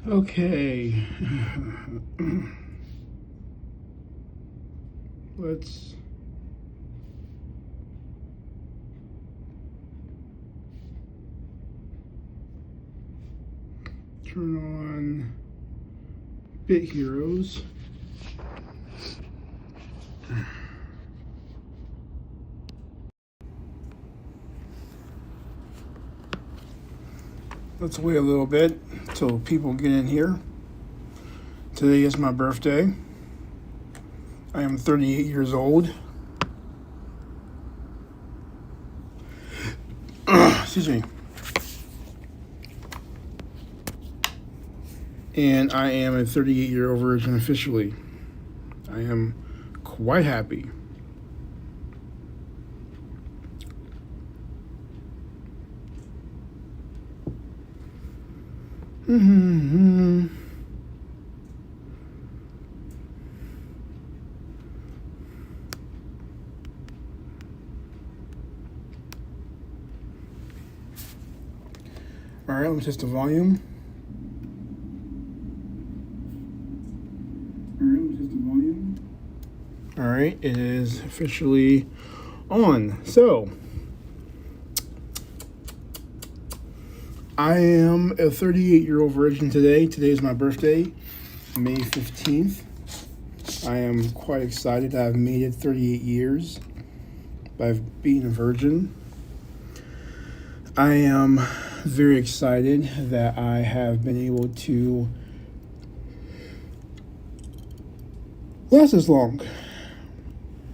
Okay. Let's turn on Bit Heroes. Let's wait a little bit till people get in here. Today is my birthday. I am 38 years old. Excuse me. And I am a 38-year-old virgin officially. I am quite happy. All right, let me test the volume. All right, it is officially on. So, I am a 38-year-old virgin today. Today is my birthday, May 15th. I am quite excited. I've made it 38 years by being a virgin. I am very excited that I have been able to last this long.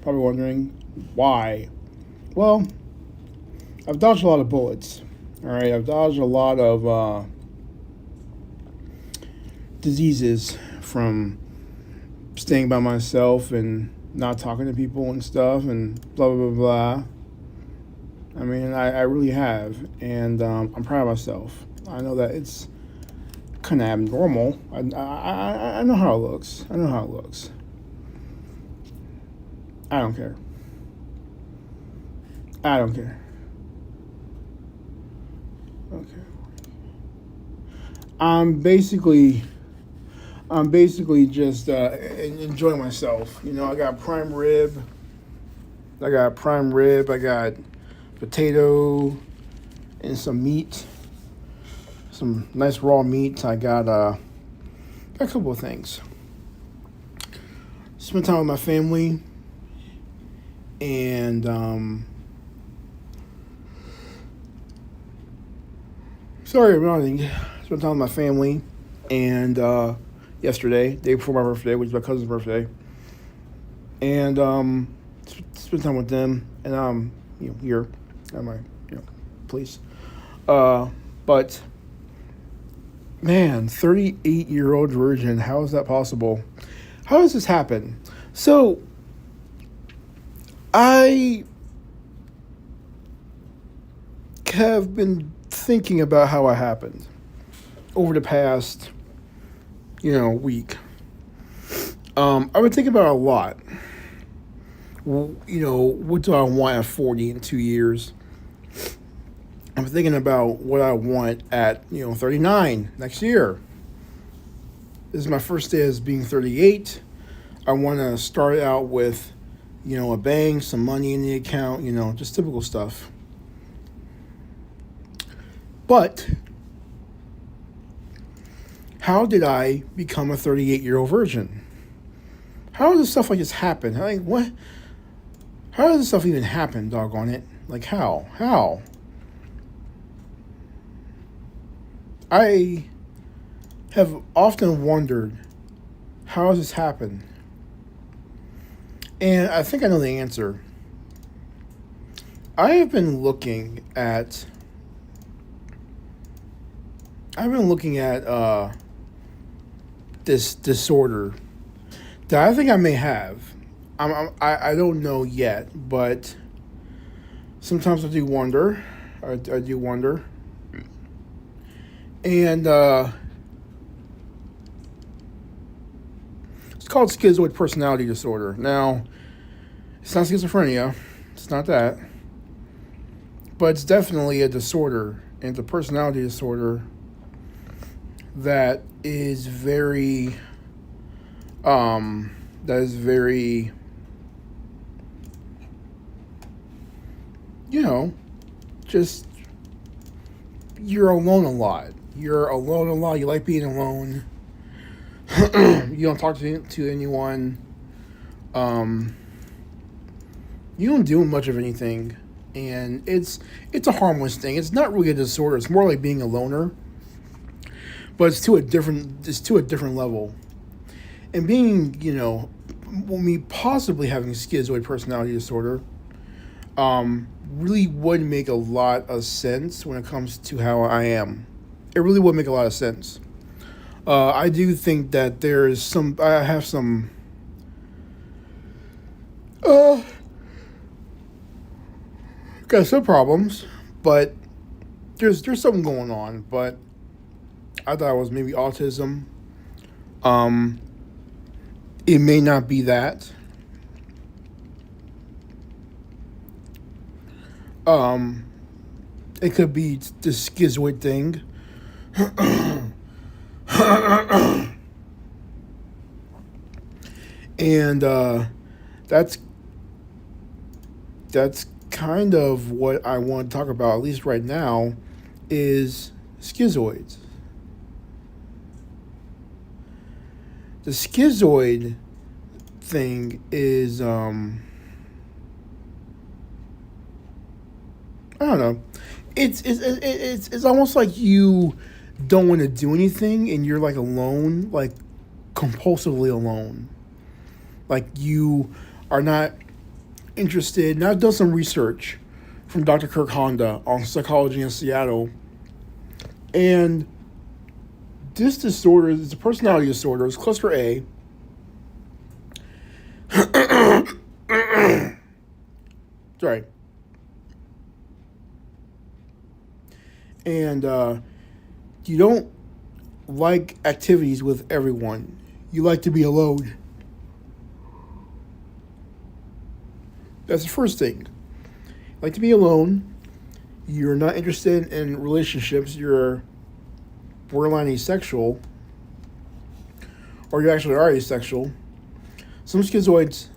Probably wondering why. Well, I've dodged a lot of bullets. All right, I've dodged a lot of diseases from staying by myself and not talking to people and stuff and blah, blah, blah, blah. I mean, I really have, and I'm proud of myself. I know that it's kind of abnormal. I know how it looks. I know how it looks. I don't care. I don't care. Okay. I'm basically just enjoying myself. You know, I got prime rib. I got potato and some meat, some nice raw meat. I got a couple of things. Spend time with my family, and spent time with my family, and yesterday, day before my birthday, which is my cousin's birthday, and spent time with them, and here at my place. But man, 38-year-old virgin. How is that possible? How does this happen? So I have been thinking about how it happened over the past, week. I've been thinking about it a lot. What do I want at 40 in 2 years? I'm thinking about what I want at, 39 next year. This is my first day as being 38. I want to start out with, a bang, some money in the account, just typical stuff. But how did I become a 38-year-old virgin? How does stuff like this happen? What? How does this stuff even happen, doggone it? Like, how? How? I have often wondered, how does this happen? And I think I know the answer. I have been looking at this disorder that I think I may have. I don't know yet, but sometimes I do wonder. I do wonder. And it's called schizoid personality disorder. Now, it's not schizophrenia. It's not that. But it's definitely a disorder. And it's a personality disorder that is very that is very, you know, just you're alone a lot. You're alone a lot. You like being alone. You don't talk to anyone. Um, you don't do much of anything, and it's a harmless thing. It's not really a disorder. It's more like being a loner, but it's to a different level. And being, me possibly having schizoid personality disorder, really would make a lot of sense when it comes to how I am. It really would make a lot of sense. I do think that I have some, uh, got some problems, but there's something going on. But I thought it was maybe autism. Um, it may not be that. Um, it could be the schizoid thing. And that's that's kind of what I want to talk about, at least right now, is schizoids. The schizoid thing is, I don't know. It's almost like you don't want to do anything and you're like alone, like compulsively alone. Like you are not interested. Now I've done some research from Dr. Kirk Honda on psychology in Seattle, and this disorder is a personality disorder. It's cluster A. Sorry. And you don't like activities with everyone. You like to be alone. That's the first thing. You like to be alone. You're not interested in relationships. You're borderline asexual, or you actually are asexual. Some schizoids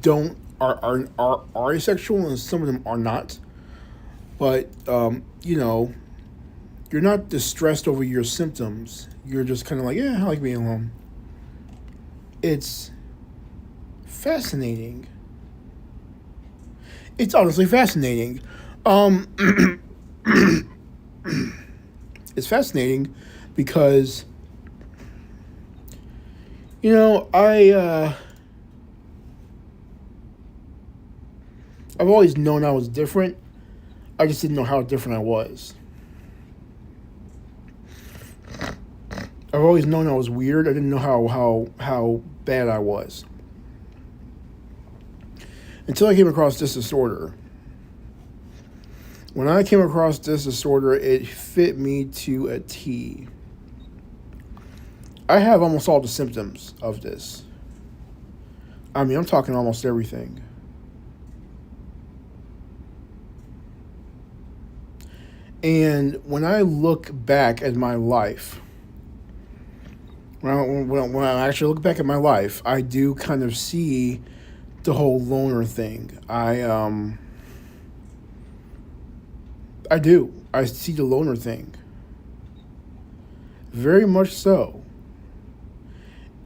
don't are asexual, and some of them are not. But you're not distressed over your symptoms. You're just kind of like, yeah, I like being alone. It's fascinating. It's honestly fascinating. Um, it's fascinating because I've always known I was different. I just didn't know how different I was. I've always known I was weird. I didn't know how bad I was until I came across this disorder. When I came across this disorder, it fit me to a T. I have almost all the symptoms of this. I mean, I'm talking almost everything. And when I look back at my life, when I actually look back at my life, I do kind of see the whole loner thing. I do. I see the loner thing. Very much so.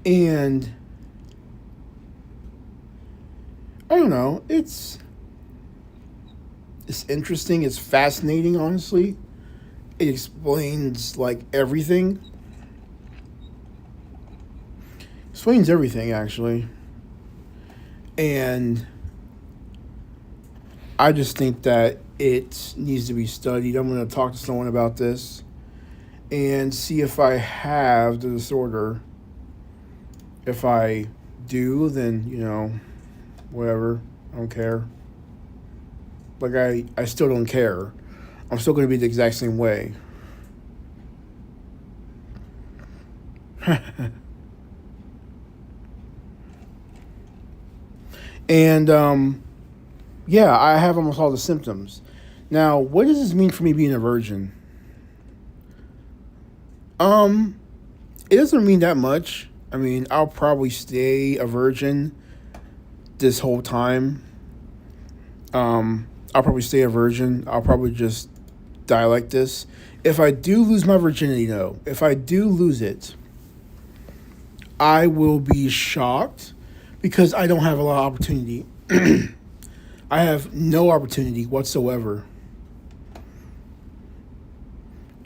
And I don't know, it's interesting, it's fascinating, honestly. It explains like everything. Explains everything, actually. And I just think that it needs to be studied. I'm going to talk to someone about this and see if I have the disorder. If I do, then, whatever. I don't care. Like, I still don't care. I'm still going to be the exact same way. And, yeah, I have almost all the symptoms. Now, what does this mean for me being a virgin? Um, it doesn't mean that much. I mean, I'll probably stay a virgin this whole time. I'll probably stay a virgin. I'll probably just die like this. If I do lose my virginity, though, if I do lose it, I will be shocked because I don't have a lot of opportunity. I have no opportunity whatsoever.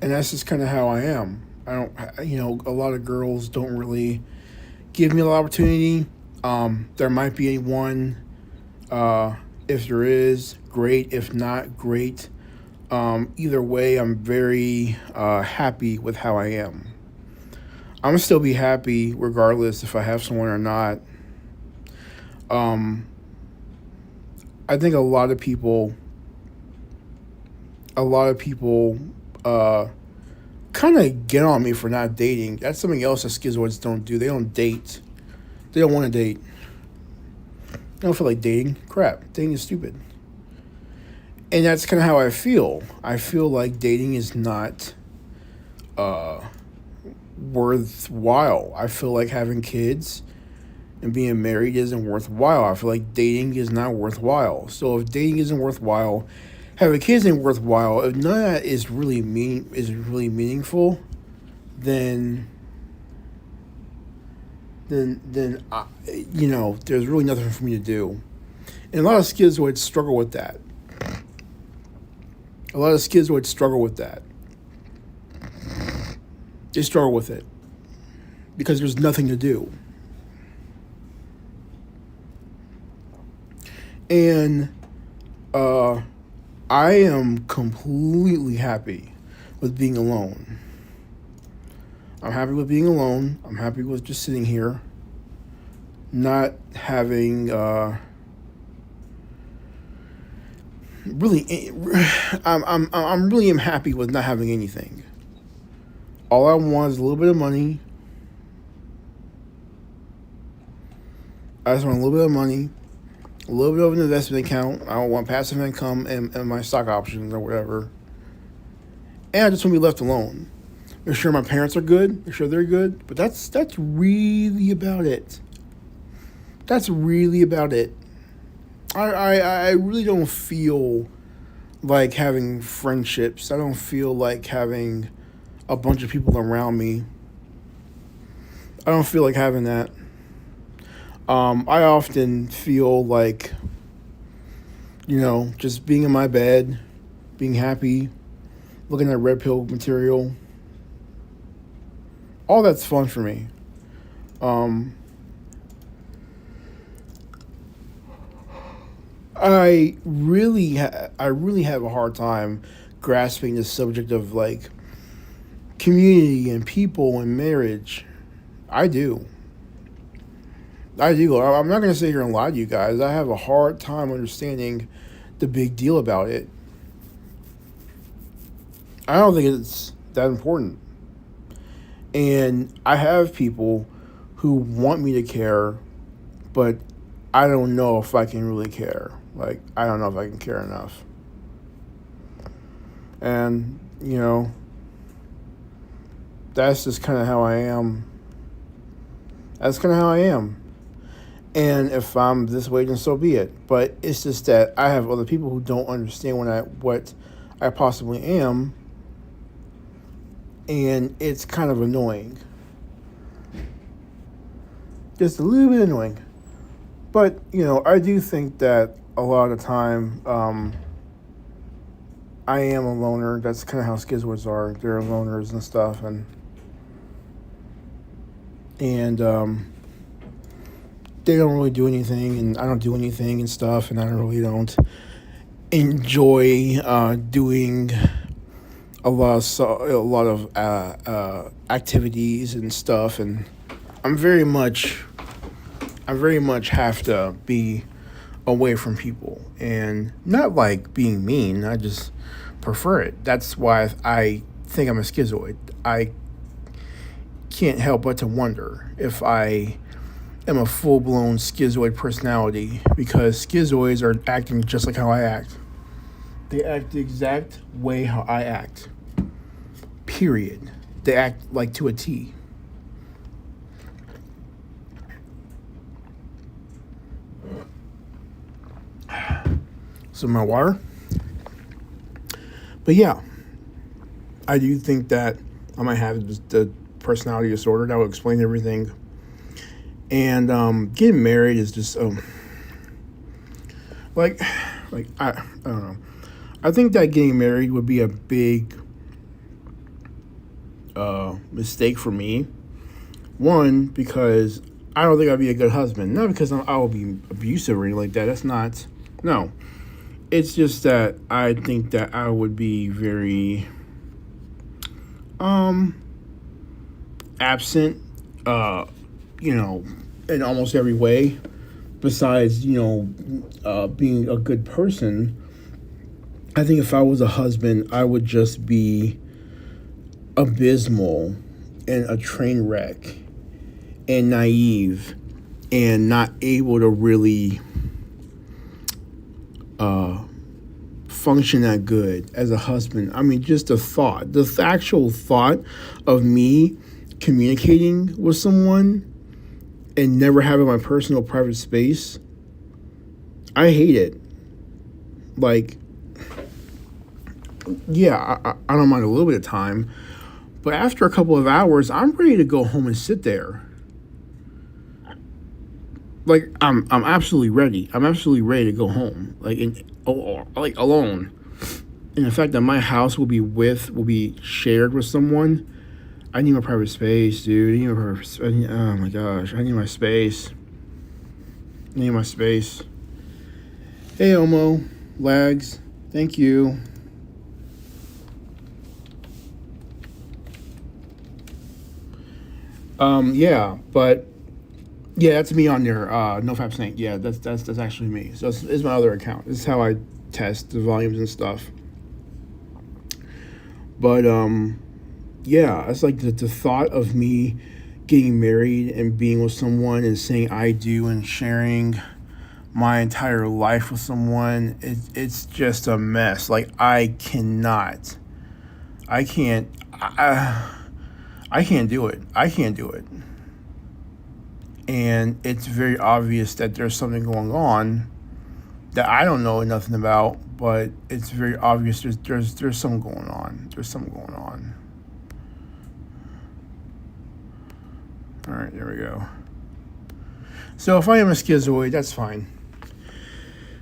And that's just kind of how I am. I don't, a lot of girls don't really give me a lot of opportunity. There might be one. If there is, great. If not, great. Either way, I'm very happy with how I am. I'm gonna still be happy regardless if I have someone or not. Um, I think a lot of people, uh, kind of get on me for not dating. That's something else that schizoids don't do. They don't date. They don't want to date. I don't feel like dating. Crap, dating is stupid. And that's kind of how I feel. I feel like dating is not uh, worthwhile. I feel like having kids and being married isn't worthwhile. I feel like dating is not worthwhile. So if dating isn't worthwhile, having kids ain't worthwhile. If none of that is really meaningful, then there's really nothing for me to do. And a lot of schizoids struggle with that. A lot of schizoids struggle with that. They struggle with it because there's nothing to do. And I am completely happy with being alone. I'm happy with being alone. I'm happy with just sitting here, not having really. I'm really am happy with not having anything. All I want is a little bit of money. I just want a little bit of money, a little bit of an investment account. I don't want passive income and my stock options or whatever. And I just want to be left alone. Make sure my parents are good. Make sure they're good. But that's really about it. That's really about it. I really don't feel like having friendships. I don't feel like having a bunch of people around me. I don't feel like having that. I often feel like, just being in my bed, being happy, looking at red pill material. All that's fun for me. Um, I really have a hard time grasping the subject of like community and people and marriage. I do. I do. I'm not going to sit here and lie to you guys. I have a hard time understanding the big deal about it. I don't think it's that important. And I have people who want me to care, but I don't know if I can really care. Like, I don't know if I can care enough. And, that's just kind of how I am. That's kind of how I am. And if I'm this way, then so be it. But it's just that I have other people who don't understand what I possibly am, and it's kind of annoying. Just a little bit annoying. But, I do think that a lot of the time, I am a loner. That's kind of how schizoids are. They're loners and stuff, and they don't really do anything, and I don't do anything and stuff, and I don't enjoy doing a lot of activities and stuff, and I'm very much have to be away from people, and not like being mean. I just prefer it. That's why I think I'm a schizoid. I can't help but to wonder if I am a full-blown schizoid personality, because schizoids are acting just like how I act. They act the exact way how I act. Period. they act like to a T. Some of my water. But yeah, I do think that I might have the personality disorder. That would explain everything. And getting married is just like I don't know. I think that getting married would be a big mistake for me. One, because I don't think I'd be a good husband. Not because I will be abusive or anything like that. That's not. No. It's just that I think that I would be very absent, in almost every way. Besides, being a good person, I think if I was a husband, I would just be abysmal and a train wreck and naive and not able to really function that good as a husband. I mean, just the actual thought of me communicating with someone and never having my personal private space, I hate it. Like, yeah, I don't mind a little bit of time, but after a couple of hours, I'm ready to go home and sit there. Like, I'm absolutely ready. I'm absolutely ready to go home. Like, alone. And the fact that my house will be shared with someone, I need my private space, dude. Oh my gosh, I need my space. I need my space. Hey, Omo, Lags, thank you. Yeah, but yeah, that's me on there. NoFap Snake. Yeah, that's actually me. So it's my other account. This is how I test the volumes and stuff. But yeah, it's like the thought of me getting married and being with someone and saying I do and sharing my entire life with someone. It's just a mess. Like I can't do it. I can't do it. And it's very obvious that there's something going on that I don't know nothing about, but it's very obvious there's something going on. There's something going on. All right, there we go. So if I am a schizoid, that's fine.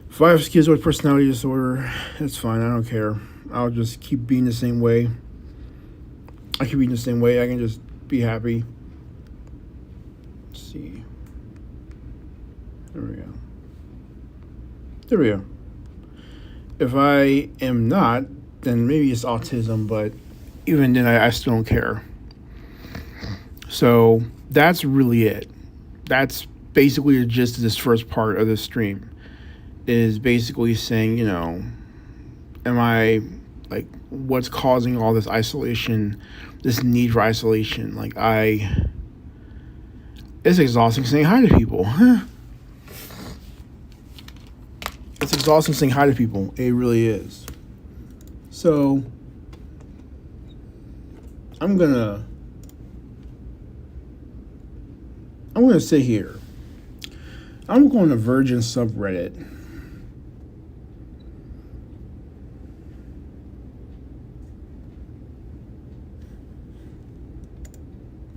If I have schizoid personality disorder, that's fine. I don't care. I'll just keep being the same way. I can be the same way. I can just be happy. Let's see. There we go. There we go. If I am not, then maybe it's autism, but even then, I still don't care. So that's really it. That's basically the gist of this first part of the stream. Is basically saying, am I, like, what's causing all this isolation, this need for isolation? Like, it's exhausting saying hi to people. It's exhausting saying hi to people. It really is. So, I'm gonna sit here. I'm going to Virgin subreddit.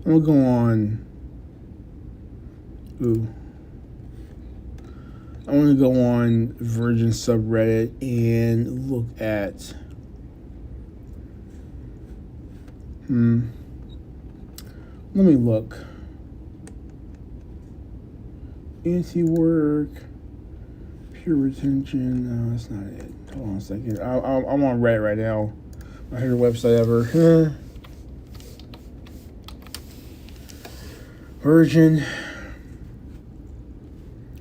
I'm going to go on. I want to go on Virgin subreddit and look at. Let me look. Anti-work, pure retention. No, that's not it. Hold on a second. I'm on Reddit right now. My favorite website ever. Virgin.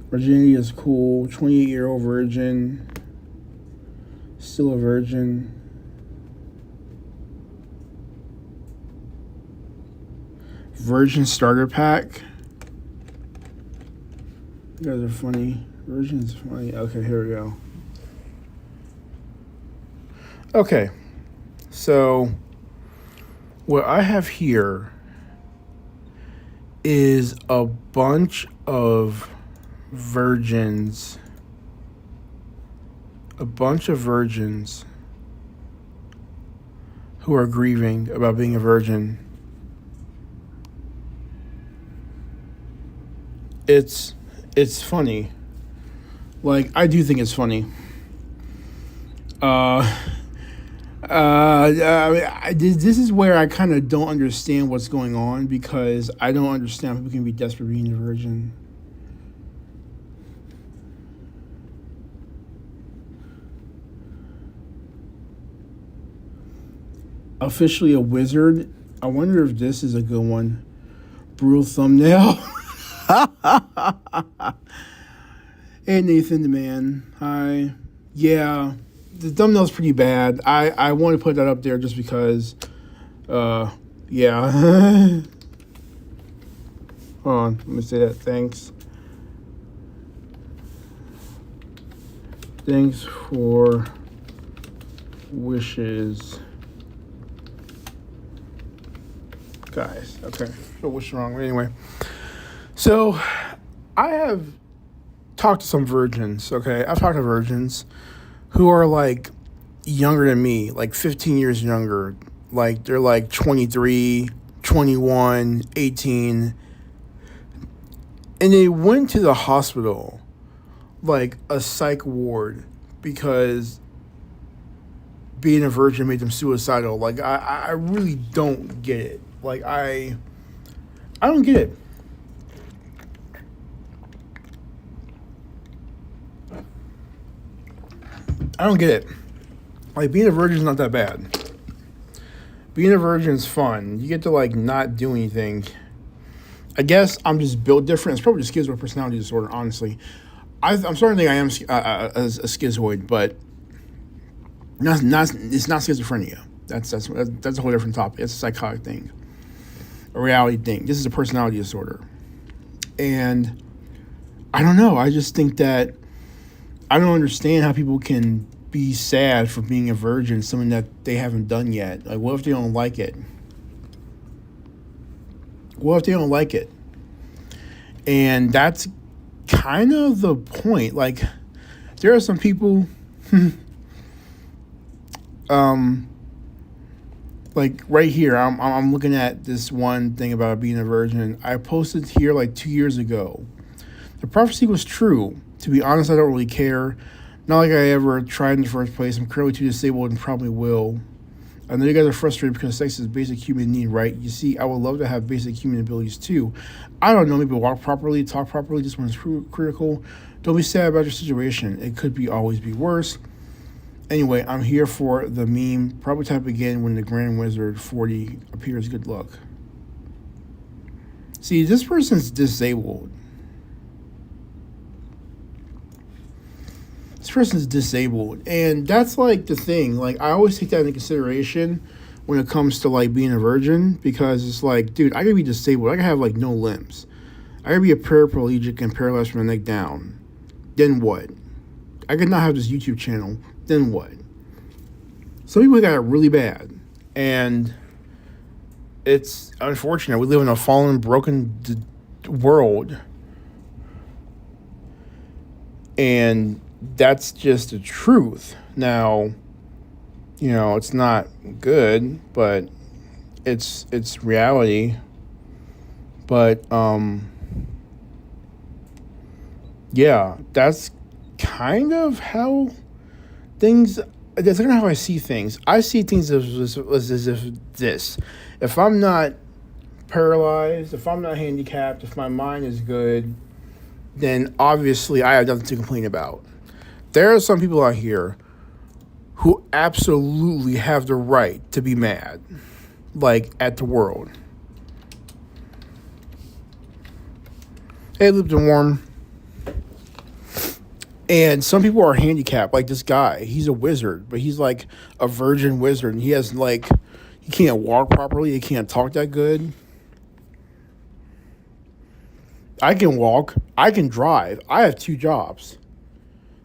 Virginity is cool. 28-year-old virgin. Still a virgin. Virgin starter pack. You guys are funny. Virgin's funny. Okay, here we go. Okay. So, What I have here is a bunch of virgins. A bunch of virgins who are grieving about being a virgin. It's funny. Like, I do think it's funny. This is where I kind of don't understand what's going on, because I don't understand how people can be desperate being a virgin. Officially a wizard. I wonder if this is a good one. Brutal thumbnail. Hey, Nathan the man. Hi. Yeah, the thumbnail's pretty bad. I want to put that up there just because. Yeah. Hold on. Let me say that. Thanks. Thanks for wishes. Guys. Okay. So what's wrong? Anyway. So I have talked to some virgins, okay? I've talked to virgins who are like younger than me, like 15 years younger. Like they're like 23, 21, 18. And they went to the hospital, like a psych ward, because being a virgin made them suicidal. Like I really don't get it. Like I don't get it. I don't get it. Like, being a virgin is not that bad. Being a virgin is fun. You get to, like, not do anything. I guess I'm just built different. It's probably just schizoid personality disorder, honestly. I'm starting to think I am a schizoid, but it's not schizophrenia. That's a whole different topic. It's a psychotic thing, a reality thing. This is a personality disorder. And I don't know. I just think that I don't understand how people can be sad for being a virgin, something that they haven't done yet. Like, what if they don't like it? What if they don't like it? And that's kind of the point. Like, there are some people, like right here, I'm looking at this one thing about being a virgin. I posted here like 2 years ago. The prophecy was true. To be honest, I don't really care. Not like I ever tried in the first place. I'm currently too disabled and probably will. I know you guys are frustrated because sex is a basic human need, right? You see, I would love to have basic human abilities too. I don't know, maybe walk properly, talk properly. This one's critical. Don't be sad about your situation. It could always be worse. Anyway, I'm here for the meme. Probably type again when the Grand Wizard 40 appears. Good luck. See, this person's disabled. This person's disabled, and that's like the thing. Like, I always take that into consideration when it comes to like being a virgin, because it's like, dude, I could be disabled. I could have like no limbs. I could be a paraplegic and paralyzed from the neck down. Then what? I could not have this YouTube channel. Then what? Some people got it really bad, and it's unfortunate. We live in a fallen, broken world, and that's just the truth. Now, you know, it's not good, but it's reality. But yeah, that's kind of how things. That's kind of how I see things. I see things as if this. If I'm not paralyzed, if I'm not handicapped, if my mind is good, then obviously I have nothing to complain about. There are some people out here who absolutely have the right to be mad, like, at the world. Hey, Lipton Warm. And some people are handicapped, like this guy. He's a wizard, but he's like a virgin wizard, and he has like, he can't walk properly, he can't talk that good. I can walk, I can drive, I have 2 jobs.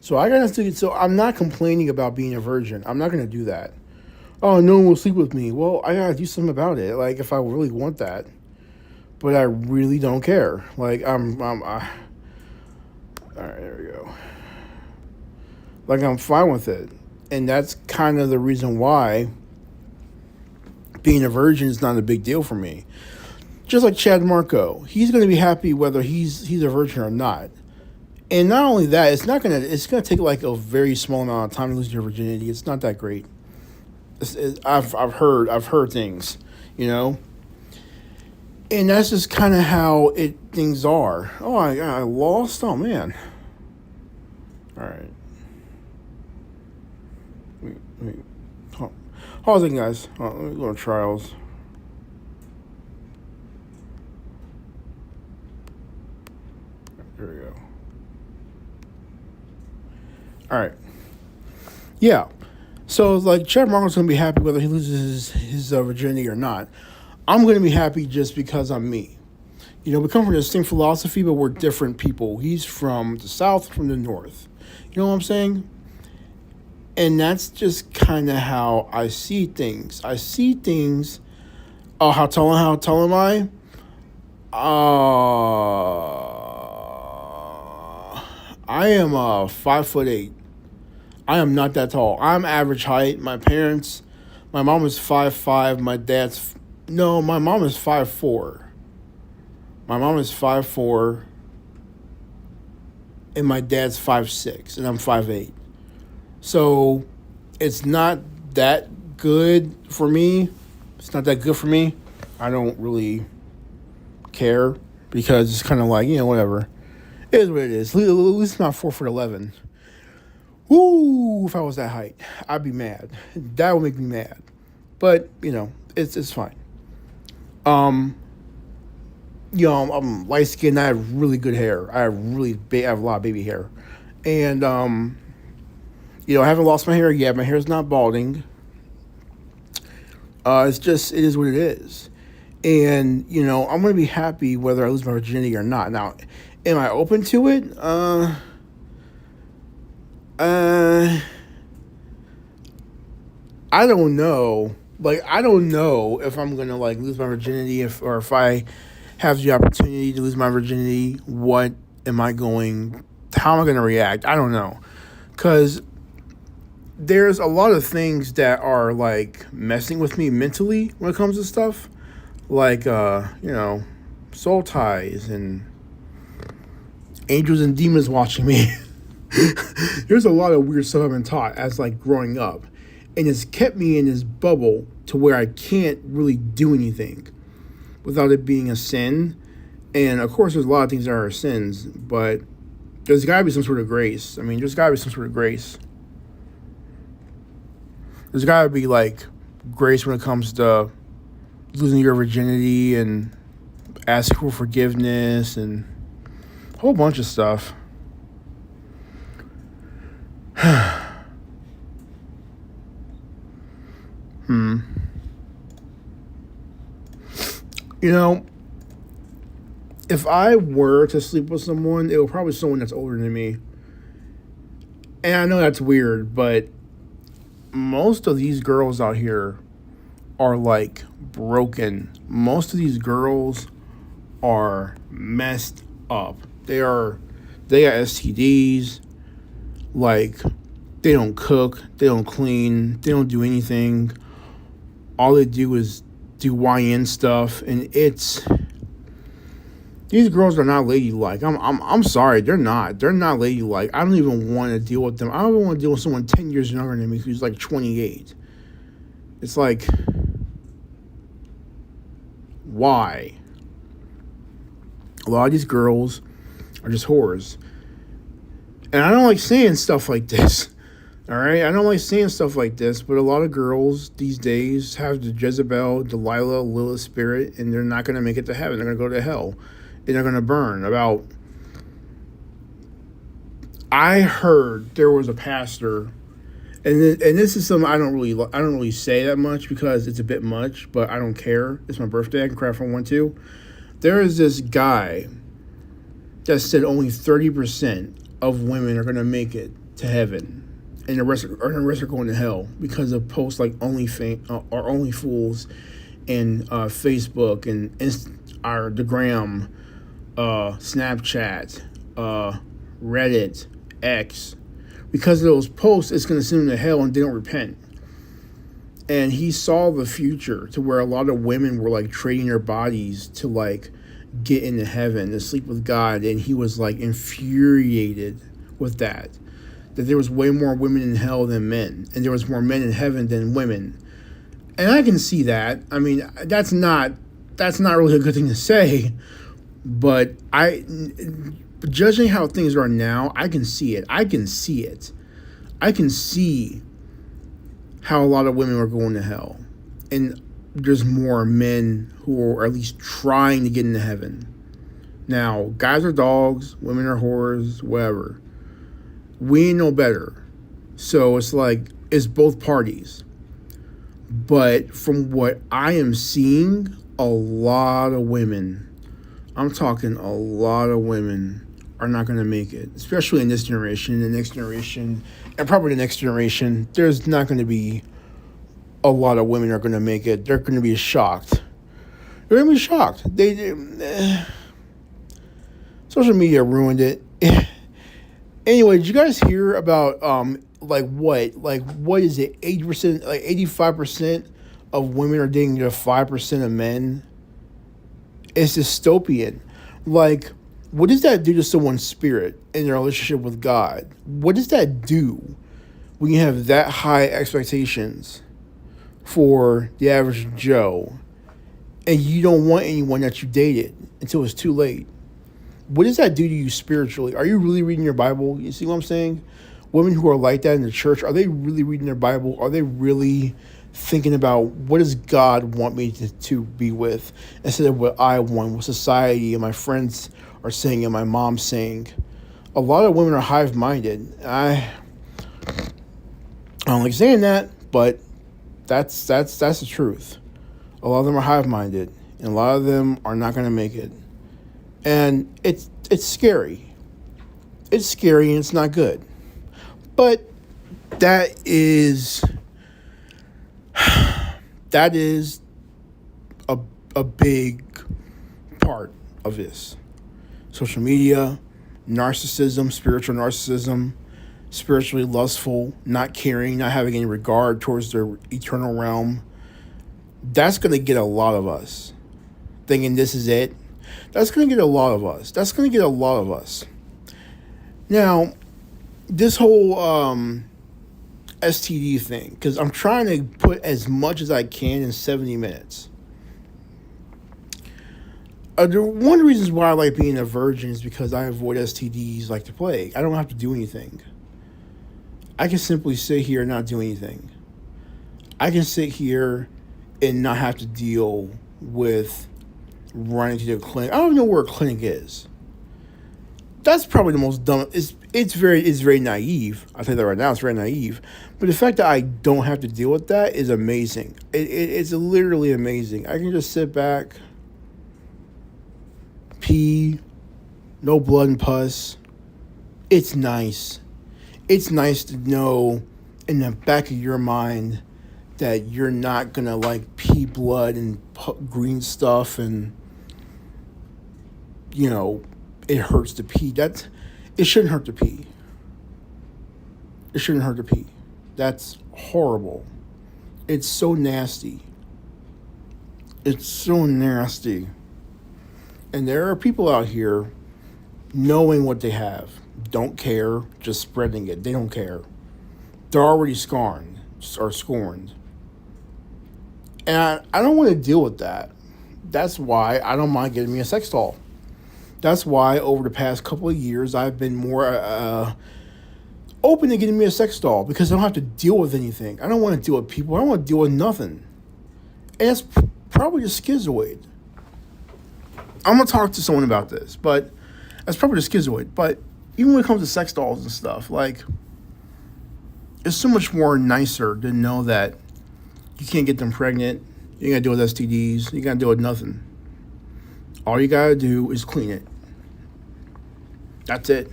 So I'm not complaining about being a virgin. I'm not gonna do that. Oh, no one will sleep with me. Well, I gotta do something about it. Like, if I really want that, but I really don't care. Like, all right, there we go. Like, I'm fine with it, and that's kind of the reason why being a virgin is not a big deal for me. Just like Chad Marco, he's going to be happy whether he's a virgin or not. And not only that, it's gonna take like a very small amount of time to lose your virginity. It's not that great. I've heard things, you know, and that's just kind of how things are. Oh, I lost. Oh man. All right. Wait. How's it, guys? Let me go to trials. There we go. All right. Yeah. So like Chad Marco's gonna be happy whether he loses his virginity or not. I'm gonna be happy just because I'm me. You know, we come from the same philosophy, but we're different people. He's from the South, from the North. You know what I'm saying? And that's just kind of how I see things. I see things. Oh, how tall am I? I am 5'8". I am not that tall. I'm average height. My mom is 5'5". My mom is 5'4". My mom is 5'4", and my dad's 5'6", and I'm 5'8". So it's not that good for me. It's not that good for me. I don't really care because it's kind of like, whatever. It is what it is. At least not 4'11". Woo! If I was that height, I'd be mad. That would make me mad. But it's fine. I'm light skinned. I have really good hair. I have a lot of baby hair, and I haven't lost my hair yet. My hair's not balding. It is what it is, and I'm gonna be happy whether I lose my virginity or not. Now, am I open to it? I don't know. Like, I don't know if I'm gonna lose my virginity, if I have the opportunity to lose my virginity. How am I gonna react? I don't know, because there's a lot of things that are messing with me mentally when it comes to stuff like soul ties and angels and demons watching me. There's a lot of weird stuff I've been taught as growing up, and it's kept me in this bubble to where I can't really do anything without it being a sin. And of course there's a lot of things that are sins, but there's got to be some sort of grace. There's got to be some sort of grace. There's got to be grace when it comes to losing your virginity and asking for forgiveness and a whole bunch of stuff. If I were to sleep with someone, it would probably be someone that's older than me. And I know that's weird, but most of these girls out here are broken. Most of these girls are messed up. They got STDs. They don't cook, they don't clean, they don't do anything. All they do is do YN stuff, and these girls are not ladylike. I'm sorry, they're not. They're not ladylike. I don't even want to deal with them. I don't even want to deal with someone 10 years younger than me who's 28. It's why? A lot of these girls are just whores. And I don't like saying stuff like this. All right? I don't like saying stuff like this, but a lot of girls these days have the Jezebel, Delilah, Lilith spirit, and they're not going to make it to heaven. They're going to go to hell. And they're going to burn. I heard there was a pastor, and this is something I don't really say that much because it's a bit much, but I don't care. It's my birthday. I can cry if I want to. There is this guy that said only 30% of women are going to make it to heaven. and the rest are going to hell because of posts like or Only Fools and Facebook and the Gram, Snapchat, Reddit, X. Because of those posts, it's going to send them to hell and they don't repent. And he saw the future to where a lot of women were like trading their bodies to like get into heaven, to sleep with God. And he was like infuriated with that there was way more women in hell than men. And there was more men in heaven than women. And I can see that. I mean, that's not really a good thing to say. But judging how things are now, I can see it. I can see how a lot of women are going to hell. And there's more men who are at least trying to get into heaven. Now, guys are dogs, women are whores, whatever. We ain't no better. So it's like, it's both parties. But from what I am seeing, a lot of women, I'm talking a lot of women, are not going to make it, especially in this generation, the next generation, and probably the next generation. There's not going to be a lot of women are going to make it. They're going to be shocked. They're going to be shocked. Social media ruined it. Anyway, did you guys hear about what is it? 80%, like 85% of women are dating to 5% of men. It's dystopian. Like, what does that do to someone's spirit in their relationship with God? What does that do when you have that high expectations for the average Joe and you don't want anyone that you dated until it's too late? What does that do to you spiritually? Are you really reading your Bible? You see what I'm saying? Women who are like that in the church, are they really reading their Bible? Are they really thinking about what does God want me to be with instead of what I want, what society and my friends are saying and my mom's saying? A lot of women are hive-minded. I don't like saying that, but that's the truth. A lot of them are hive-minded, and a lot of them are not going to make it. And it's scary. It's scary and it's not good. But that is a big part of this. Social media, narcissism, spiritual narcissism, spiritually lustful, not caring, not having any regard towards their eternal realm. That's going to get a lot of us thinking this is it. That's going to get a lot of us. Now, this whole STD thing, because I'm trying to put as much as I can in 70 minutes. One of the reasons why I like being a virgin is because I avoid STDs like the plague. I don't have to do anything. I can simply sit here and not do anything. I can sit here and not have to deal with running to the clinic. I don't even know where a clinic is. That's probably the most dumb. It's very naive. I'll tell you that right now. It's very naive. But the fact that I don't have to deal with that is amazing. It's literally amazing. I can just sit back, pee, no blood and pus. It's nice. It's nice to know in the back of your mind that you're not going to like pee blood and green stuff and, you know, it hurts to pee. It shouldn't hurt to pee. It shouldn't hurt to pee. That's horrible. It's so nasty. It's so nasty. And there are people out here knowing what they have, don't care, just spreading it. They don't care. They're already scorned. And I don't want to deal with that. That's why I don't mind getting me a sex doll. That's why over the past couple of years, I've been more open to getting me a sex doll because I don't have to deal with anything. I don't want to deal with people. I don't want to deal with nothing. And that's probably the schizoid. I'm going to talk to someone about this, but that's probably the schizoid. But even when it comes to sex dolls and stuff, like, it's so much more nicer to know that you can't get them pregnant. You ain't got to deal with STDs. You got to deal with nothing. All you got to do is clean it. That's it.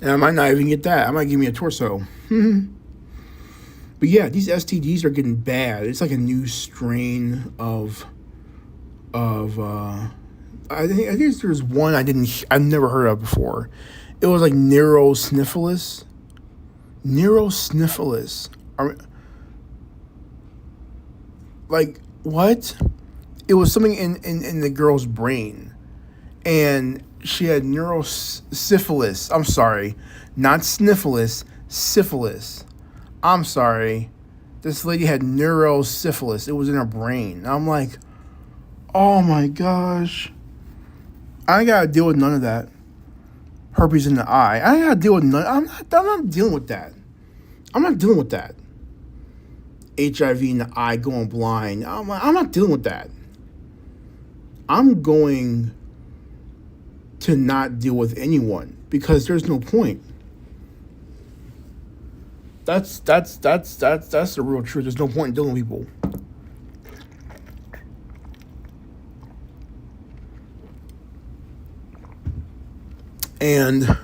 And I might not even get that. I might give me a torso. But yeah, these STDs are getting bad. It's like a new strain of I think there's one I've never heard of before. It was like neurosnifilus. Neurosnifilus. Like what? It was something in the girl's brain, and she had neurosyphilis. I'm sorry, not sniffilus, syphilis. I'm sorry. This lady had neurosyphilis. It was in her brain. I'm like, oh my gosh. I ain't gotta deal with none of that. Herpes in the eye. I ain't gotta deal with none. I'm not dealing with that. I'm not dealing with that. HIV in the eye, going blind. I'm not dealing with that. I'm going to not deal with anyone because there's no point. That's the real truth. There's no point in dealing with people. And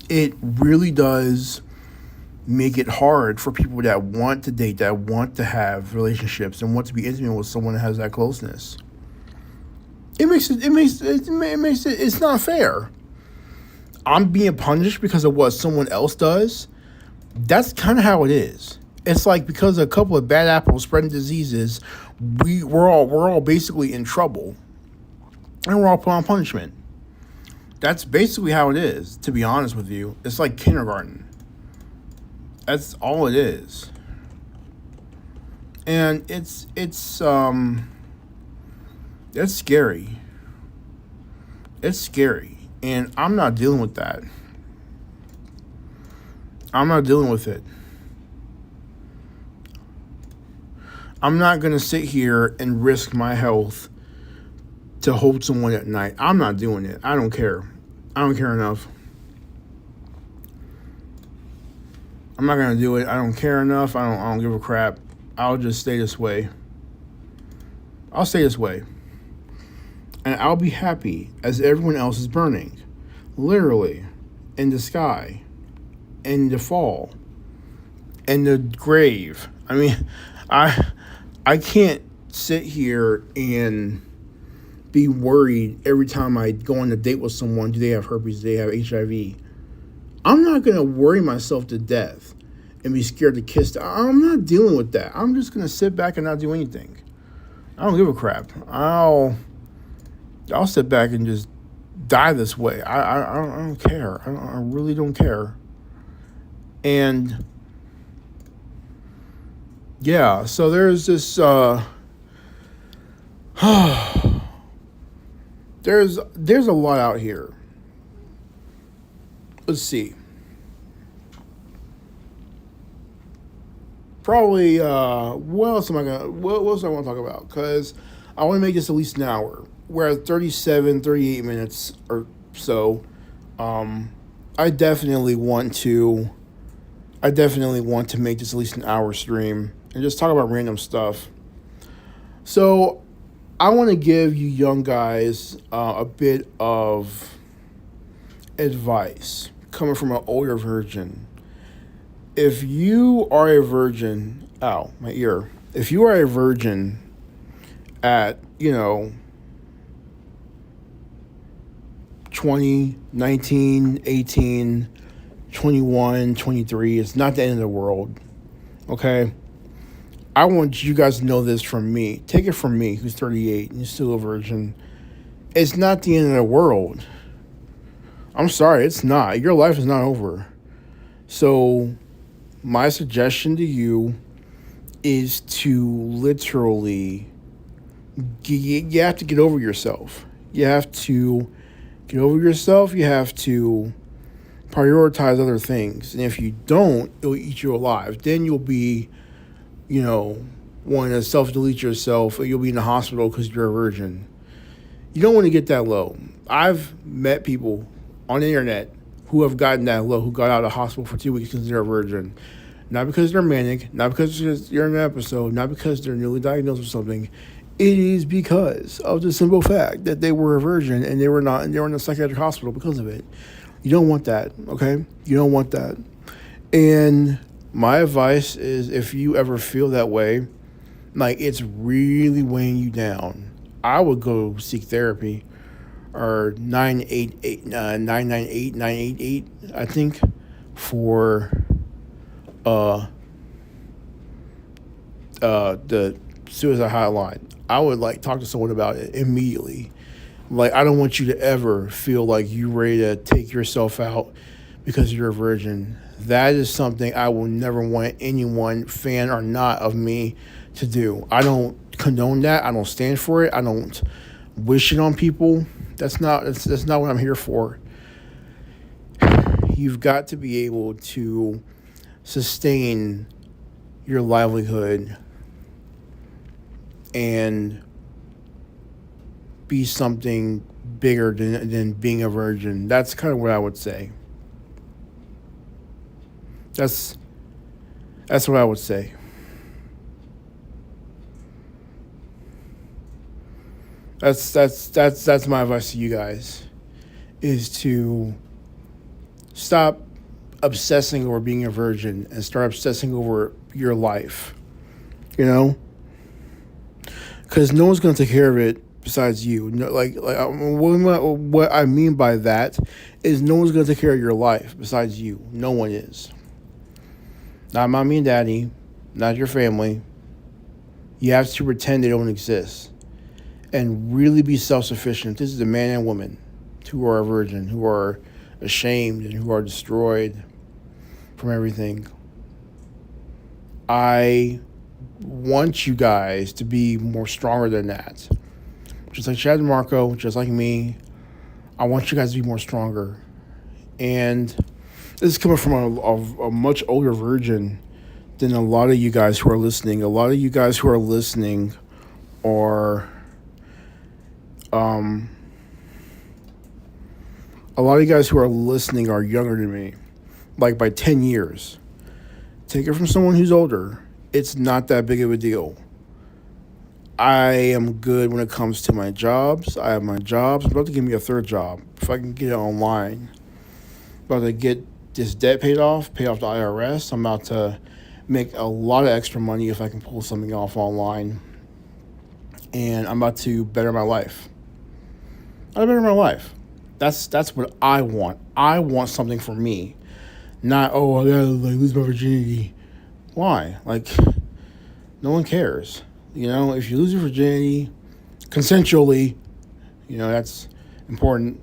it really does make it hard for people that want to date, that want to have relationships, and want to be intimate with someone that has that closeness. It's not fair. I'm being punished because of what someone else does. That's kind of how it is. It's like because a couple of bad apples spreading diseases, we're all basically in trouble, and we're all put on punishment. That's basically how it is. To be honest with you, it's like kindergarten. That's all it is, and it's scary. It's scary. And I'm not dealing with that. I'm not dealing with it. I'm not going to sit here and risk my health to hold someone at night. I'm not doing it. I don't care. I don't care enough. I'm not going to do it. I don't care enough. I don't give a crap. I'll just stay this way. I'll stay this way. And I'll be happy as everyone else is burning. Literally. In the sky. In the fall. In the grave. I mean, I can't sit here and be worried every time I go on a date with someone. Do they have herpes? Do they have HIV? I'm not going to worry myself to death and be scared to kiss. I'm not dealing with that. I'm just going to sit back and not do anything. I don't give a crap. I'll sit back and just die this way. I don't care. I really don't care. And yeah, so there's this there's a lot out here. Let's see. Probably what else I want to talk about? Because I want to make this at least an hour. We're at 38 minutes or so. I definitely want to make this at least an hour stream and just talk about random stuff. So I want to give you young guys a bit of advice coming from an older virgin. If you are a virgin, ow, my ear. If you are a virgin at, 20, 19, 18, 21, 23, it's not the end of the world. Okay? I want you guys to know this from me. Take it from me, who's 38 and still a virgin. It's not the end of the world. I'm sorry, it's not. Your life is not over. So my suggestion to you is to literally, you have to get over yourself. You have to get over yourself. You have to prioritize other things. And if you don't, it'll eat you alive. Then you'll be, wanting to self-delete yourself, or you'll be in the hospital because you're a virgin. You don't want to get that low. I've met people on the internet who have gotten that low, who got out of the hospital for 2 weeks because they're a virgin. Not because they're manic, not because you're in an episode, not because they're newly diagnosed with something. It is because of the simple fact that they were a virgin and they were not, and they were in a psychiatric hospital because of it. You don't want that, okay? You don't want that. And my advice is, if you ever feel that way, like it's really weighing you down, I would go seek therapy, or 998 I think, for the suicide hotline. I would like talk to someone about it immediately. Like, I don't want you to ever feel like you're ready to take yourself out because you're a virgin. That is something I will never want anyone, fan or not, of me to do. I don't condone that. I don't stand for it. I don't wish it on people. That's not what I'm here for. You've got to be able to sustain your livelihood and be something bigger than being a virgin. That's kind of what I would say. That's what I would say. That's my advice to you guys, is to stop obsessing over being a virgin and start obsessing over your life. You know, because no one's going to take care of it besides you. No, what I mean by that is, no one's going to take care of your life besides you. No one is. Not mommy and daddy, not your family. You have to pretend they don't exist and really be self-sufficient. This is the man and woman who are a virgin, who are ashamed and who are destroyed from everything. I want you guys to be more stronger than that. Just like Chad and Marco, just like me, I want you guys to be more stronger. And this is coming from a much older virgin than a lot of you guys who are listening. A lot of you guys who are listening are, a lot of you guys who are listening are younger than me, like by 10 years. Take it from someone who's older. It's not that big of a deal. I am good when it comes to my jobs. I have my jobs. I'm about to give me a third job if I can get it online. I'm about to get this debt paid off the IRS. I'm about to make a lot of extra money if I can pull something off online. And I'm about to better my life. I'll better my life. That's what I want. I want something for me. Not, oh, I gotta lose my virginity. Why? Like, no one cares. You know, if you lose your virginity consensually, you know, that's important.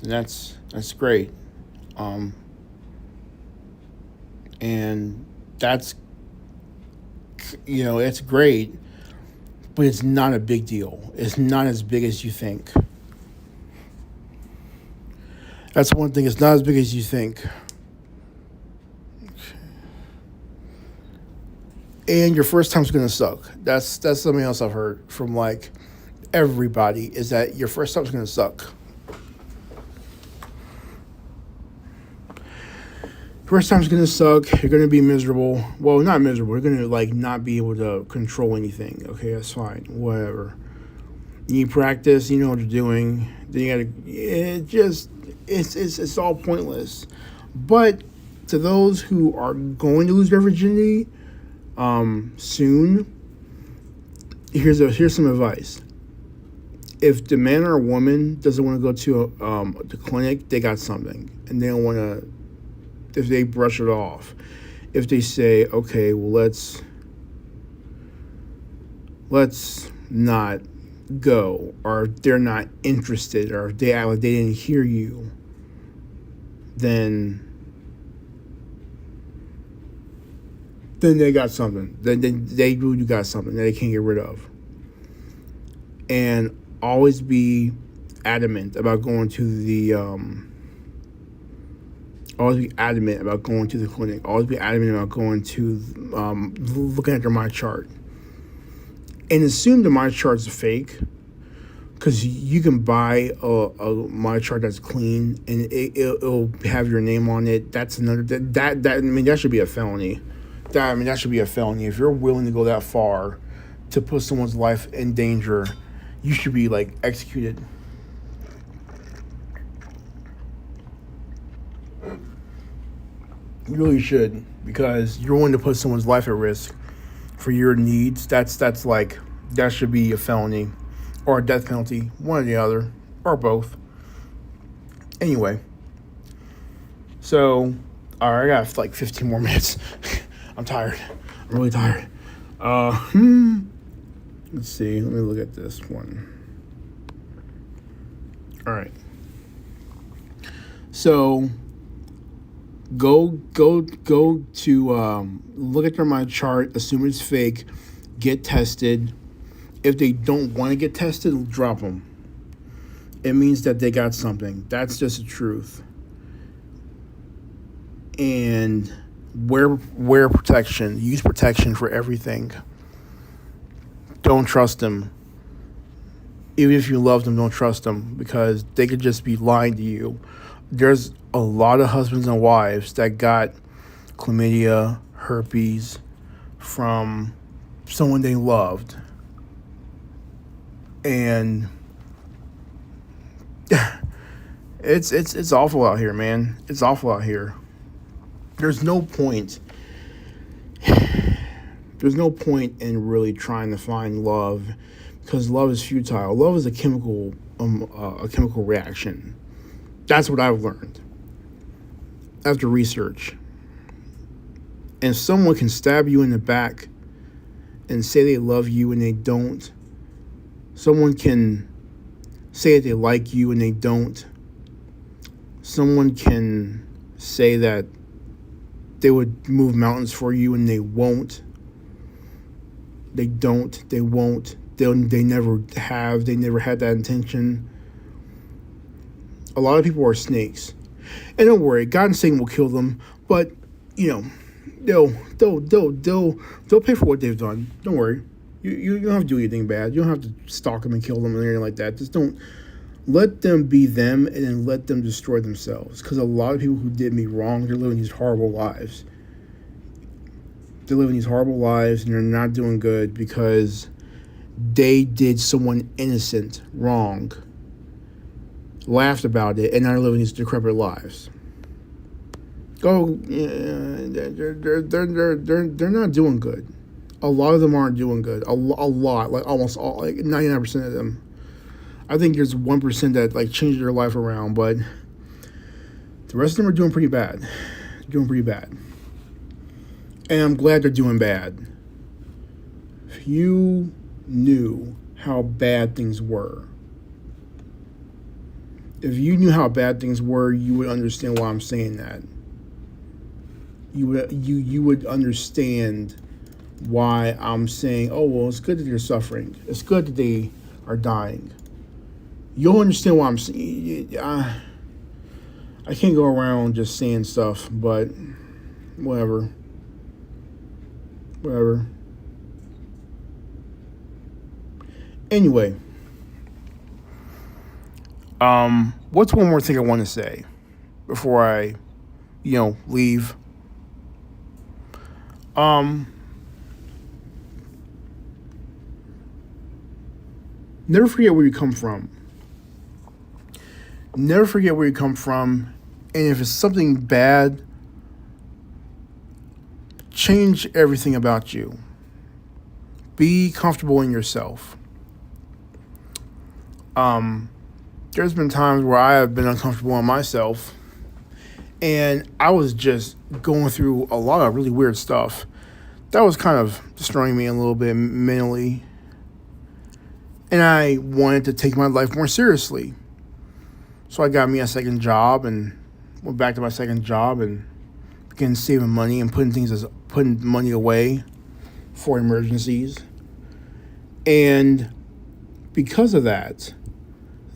And that's great. And that's, you know, it's great, but it's not a big deal. It's not as big as you think. That's one thing. It's not as big as you think. And your first time's gonna suck. That's something else I've heard from like everybody, is that your first time's gonna suck. First time's gonna suck. You're gonna be miserable. Well, not miserable. You're gonna like not be able to control anything. Okay, that's fine. Whatever. You practice. You know what you're doing. Then you gotta. It's all pointless. But to those who are going to lose their virginity soon, here's some advice. If the man or woman doesn't want to go to the clinic, they got something, and they don't want to. If they brush it off, if they say, okay, well, let's not go, or if they're not interested, or if they act like they didn't hear you, then they got something. Then they really got something that they can't get rid of. And always be adamant about going to the always be adamant about going to the clinic. Always be adamant about going to looking at their my chart. And assume the my chart's fake, because you can buy a my chart that's clean and it'll have your name on it. That's another that should be a felony. That should be a felony. If you're willing to go that far to put someone's life in danger, you should be like executed. You really should, because you're willing to put someone's life at risk for your needs. That's like, that should be a felony or a death penalty, one or the other, or both. Anyway, so all right, I got like 15 more minutes. I'm tired. I'm really tired. Let's see. Let me look at this one. All right. So go to look at my chart. Assume it's fake. Get tested. If they don't want to get tested, drop them. It means that they got something. That's just the truth. And wear protection. Use protection for everything. Don't trust them. Even if you love them, don't trust them, because they could just be lying to you. There's a lot of husbands and wives that got chlamydia, herpes from someone they loved. And it's awful out here, man. It's awful out here. There's no point in really trying to find love, because love is futile. Love is a chemical reaction. That's what I've learned after research. And if someone can stab you in the back and say they love you and they don't, someone can say that they like you and they don't, someone can say that they would move mountains for you and they won't, they don't, they won't, they never have, they never had that intention. A lot of people are snakes. And don't worry, God and Satan will kill them, but they'll pay for what they've done. Don't worry. You don't have to do anything bad. You don't have to stalk them and kill them or anything like that. Just don't let them be them, and then let them destroy themselves. Because a lot of people who did me wrong, they're living these horrible lives. They're living these horrible lives, and they're not doing good because they did someone innocent wrong, laughed about it, and now they're living these decrepit lives. They're not doing good. A lot of them aren't doing good. A lot, like almost all, like 99% of them. I think there's 1% that like changed their life around, but the rest of them are doing pretty bad. Doing pretty bad. And I'm glad they're doing bad. If you knew how bad things were, you would understand why I'm saying that. You would understand why I'm saying, oh, well, it's good that they're suffering. It's good that they are dying. You'll understand why I'm saying. I can't go around just saying stuff, but whatever. Anyway, what's one more thing I want to say before I, leave? Never forget where you come from. Never forget where you come from. And if it's something bad, change everything about you. Be comfortable in yourself. There's been times where I have been uncomfortable in myself, and I was just going through a lot of really weird stuff. That was kind of destroying me a little bit mentally. And I wanted to take my life more seriously. So I got me a second job and went back to my second job and began saving money and putting money away for emergencies. And because of that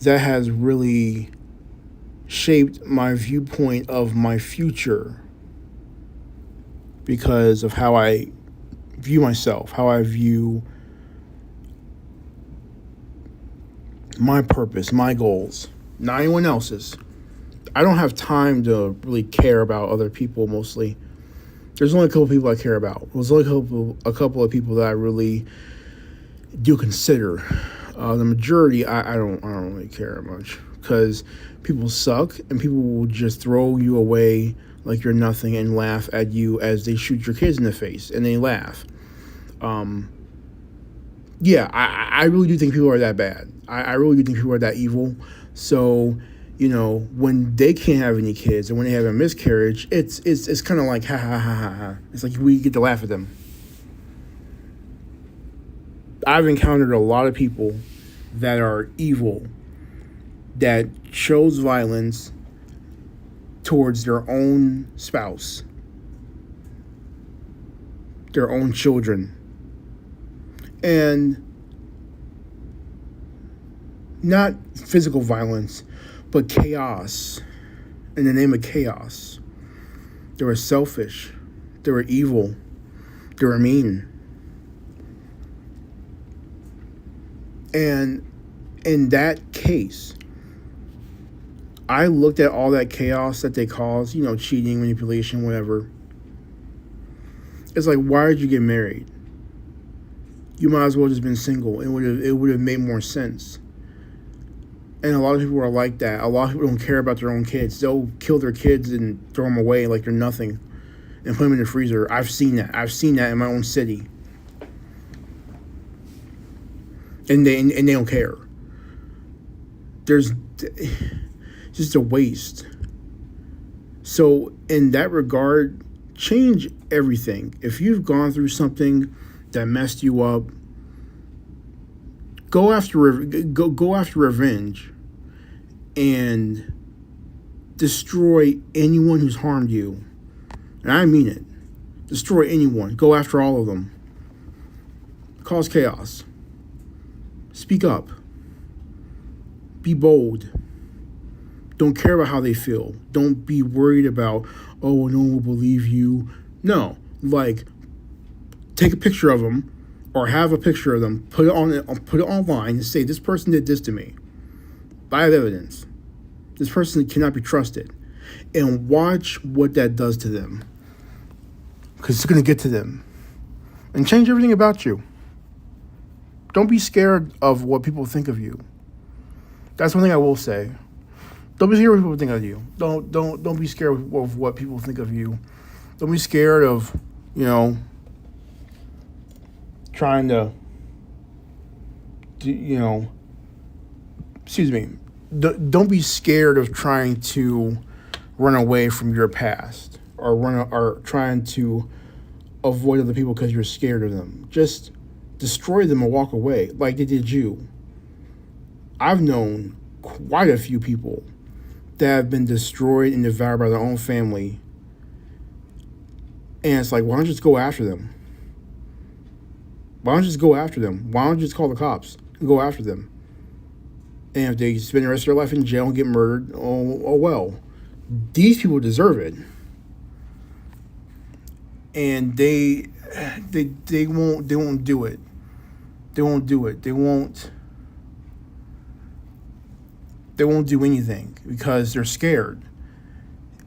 has really shaped my viewpoint of my future, because of how I view myself, how I view my purpose, my goals, not anyone else's. I don't have time to really care about other people mostly. There's only a couple of people I care about. There's only a couple of people that I really do consider. The majority, I don't really care much, because people suck and people will just throw you away like you're nothing and laugh at you as they shoot your kids in the face and they laugh. Yeah, I really do think people are that bad. I really do think people are that evil. So, when they can't have any kids and when they have a miscarriage, it's kind of like ha ha ha ha ha. It's like we get to laugh at them. I've encountered a lot of people that are evil, that chose violence towards their own spouse, their own children, and not physical violence, but chaos. In the name of chaos, they were selfish, they were evil, they were mean. And in that case, I looked at all that chaos that they caused, cheating, manipulation, whatever. It's like, why did you get married? You might as well just been single. It would have made more sense. And a lot of people are like that. A lot of people don't care about their own kids. They'll kill their kids and throw them away like they're nothing and put them in the freezer. I've seen that. I've seen that in my own city. And they don't care. There's just a waste. So in that regard, change everything. If you've gone through something that messed you up, go after revenge and destroy anyone who's harmed you. And I mean it. Destroy anyone. Go after all of them. Cause chaos. Speak up. Be bold. Don't care about how they feel. Don't be worried about, oh, no one will believe you. No, take a picture of them or have a picture of them, put it online and say, this person did this to me. I have evidence. This person cannot be trusted. And watch what that does to them. Because it's going to get to them. And change everything about you. Don't be scared of what people think of you. That's one thing I will say. Don't be scared of what people think of you. Don't be scared of what people think of you. Don't be scared of, trying to, excuse me. Don't be scared of trying to run away from your past or trying to avoid other people because you're scared of them. Just destroy them and walk away like they did you. I've known quite a few people that have been destroyed and devoured by their own family. And it's like, why don't you just go after them? Why don't you just go after them? Why don't you just call the cops and go after them? And if they spend the rest of their life in jail and get murdered, oh well. These people deserve it. And they won't do it. They won't do it. They won't do anything because they're scared.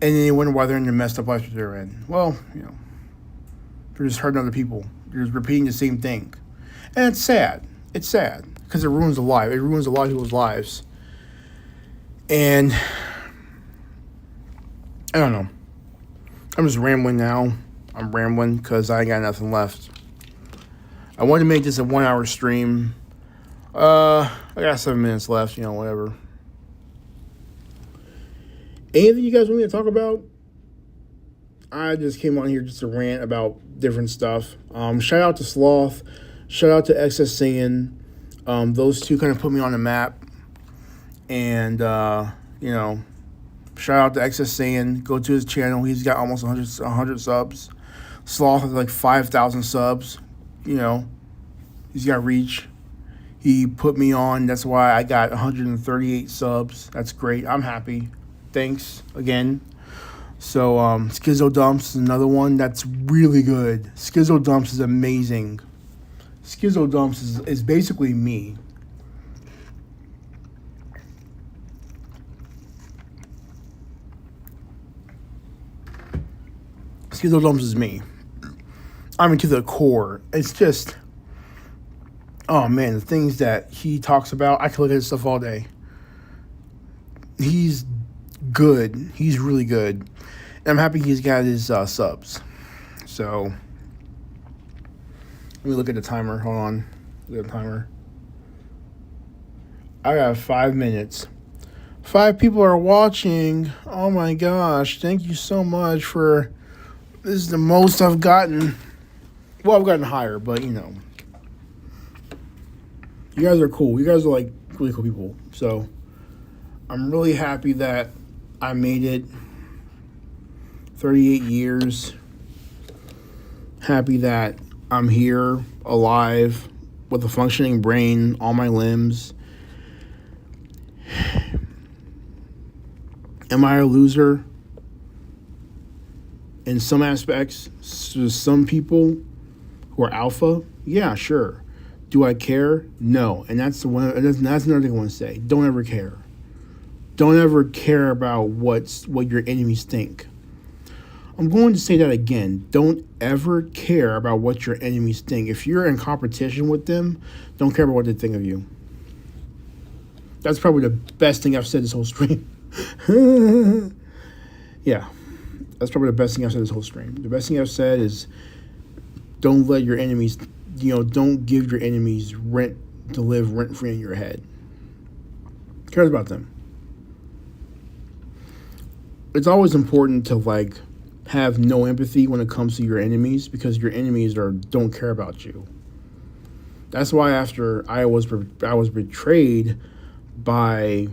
And then they wonder why they're in the messed up life that they're in. Well, they're just hurting other people. They're just repeating the same thing. And it's sad. It's sad because it ruins a life. It ruins a lot of people's lives. And I don't know. I'm just rambling now. I'm rambling because I ain't got nothing left. I wanted to make this a 1 hour stream. I got 7 minutes left, whatever. Anything you guys want me to talk about? I just came on here just to rant about different stuff. Shout out to Sloth. Shout out to XS Saiyan. Those two kind of put me on the map. And, shout out to XS Saiyan. Go to his channel. He's got almost 100 subs. Sloth has like 5,000 subs. He's got reach. He put me on. That's why I got 138 subs. That's great. I'm happy. Thanks again. So, Schizo Dumps is another one that's really good. Schizo Dumps is amazing. Schizo Dumps is basically me. Schizo Dumps is me. I mean, to the core. It's just, oh man, the things that he talks about, I can look at his stuff all day. He's good. He's really good. I'm happy he's got his subs. So let me look at the timer. Hold on. Look at the timer. I got 5 minutes. 5 people are watching. Oh my gosh. Thank you so much for. This is the most I've gotten. Well, I've gotten higher, but you know. You guys are cool. You guys are like really cool people. So I'm really happy that I made it 38 years. Happy that I'm here, alive, with a functioning brain, all my limbs. Am I a loser? In some aspects, some people who are alpha, yeah, sure. Do I care? No. And that's the one. That's another thing I want to say. Don't ever care. Don't ever care about what your enemies think. I'm going to say that again. Don't ever care about what your enemies think. If you're in competition with them, don't care about what they think of you. That's probably the best thing I've said this whole stream. Yeah. That's probably the best thing I've said this whole stream. The best thing I've said is don't let your enemies, don't give your enemies rent to live rent-free in your head. Who cares about them? It's always important to, have no empathy when it comes to your enemies because your enemies don't care about you. That's why after I was betrayed by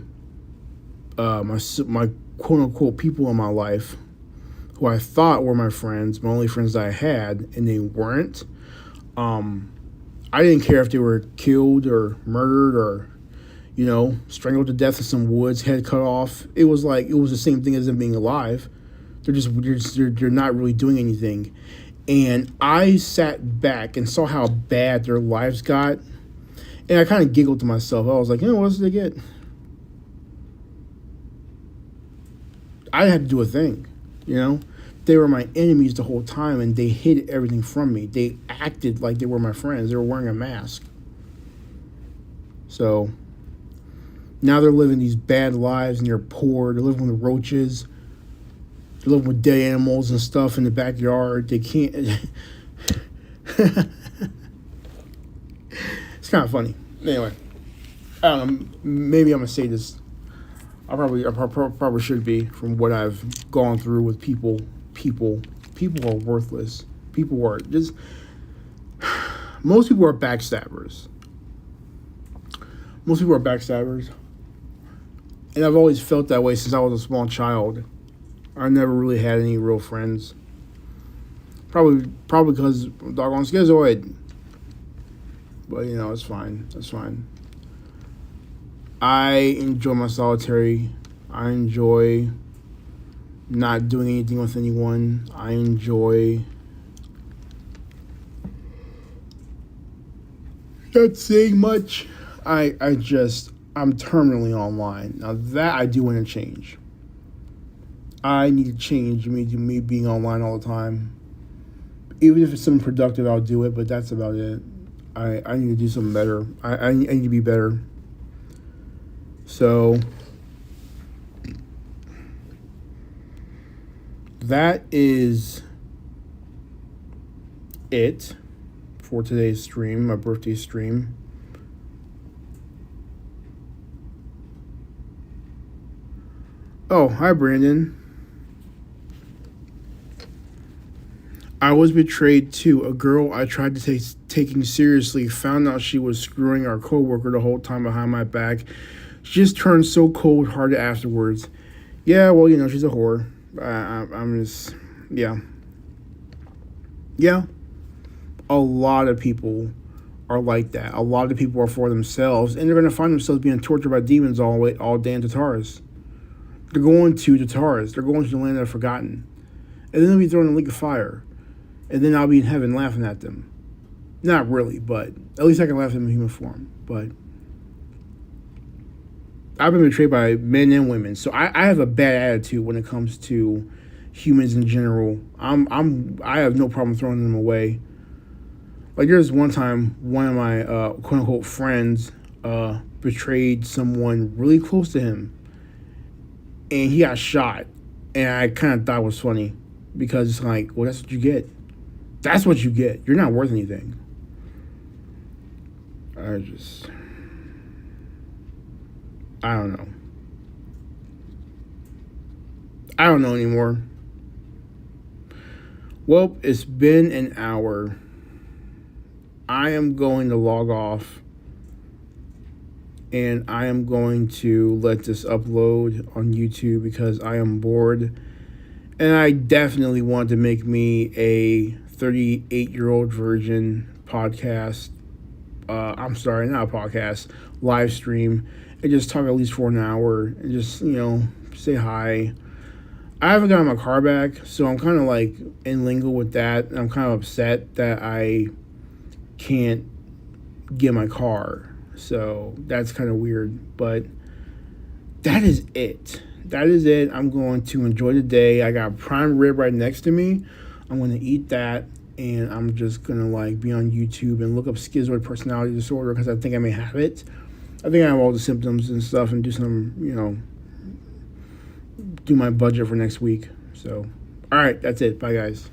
my quote-unquote people in my life who I thought were my friends, my only friends that I had, and they weren't. I didn't care if they were killed or murdered or, strangled to death in some woods, head cut off. It was the same thing as them being alive. They're not really doing anything. And I sat back and saw how bad their lives got. And I kind of giggled to myself. I was like, what else did they get? I had to do a thing, They were my enemies the whole time, and they hid everything from me. They acted like they were my friends. They were wearing a mask. So now they're living these bad lives, and they're poor. They're living with roaches. They're living with dead animals and stuff in the backyard. They can't. It's kind of funny. Anyway, I don't know. Maybe I'm gonna say this. I probably should be from what I've gone through with people. People are worthless. People are just. Most people are backstabbers. And I've always felt that way since I was a small child. I never really had any real friends. Probably because I'm doggone schizoid. But it's fine. That's fine. I enjoy my solitary. I enjoy not doing anything with anyone. I enjoy not saying much. I'm terminally online. Now that I do want to change. I need to change me being online all the time. Even if it's something productive, I'll do it, but that's about it. I need to do something better. I need to be better. So that is it for today's stream, my birthday stream. Oh, hi, Brandon. I was betrayed too. A girl I tried to take taking seriously found out she was screwing our coworker the whole time behind my back. She just turned so cold-hearted afterwards. Yeah, well, she's a whore. I'm just, yeah. Yeah. A lot of people are like that. A lot of people are for themselves, and they're going to find themselves being tortured by demons all day in Tartarus. They're going to Tartarus. They're going to the land of the forgotten. And then they'll be thrown in a lake of fire. And then I'll be in heaven laughing at them. Not really, but at least I can laugh at them in human form. But I've been betrayed by men and women, so I have a bad attitude when it comes to humans in general. I have no problem throwing them away. Like there's one time one of my quote unquote friends betrayed someone really close to him, and he got shot. And I kind of thought it was funny because it's like, well, that's what you get. That's what you get. You're not worth anything. I don't know. I don't know anymore. Well, it's been an hour. I am going to log off and I am going to let this upload on YouTube because I am bored. And I definitely want to make me a 38-year-old virgin podcast. I'm sorry, not a podcast, live stream. And just talk at least for an hour and just, say hi. I haven't gotten my car back, so I'm kind of like in lingo with that. And I'm kind of upset that I can't get my car. So that's kind of weird. But that is it. That is it. I'm going to enjoy the day. I got prime rib right next to me. I'm going to eat that. And I'm just going to be on YouTube and look up schizoid personality disorder because I think I may have it. I think I have all the symptoms and stuff and do some, do my budget for next week. So, all right, that's it. Bye, guys.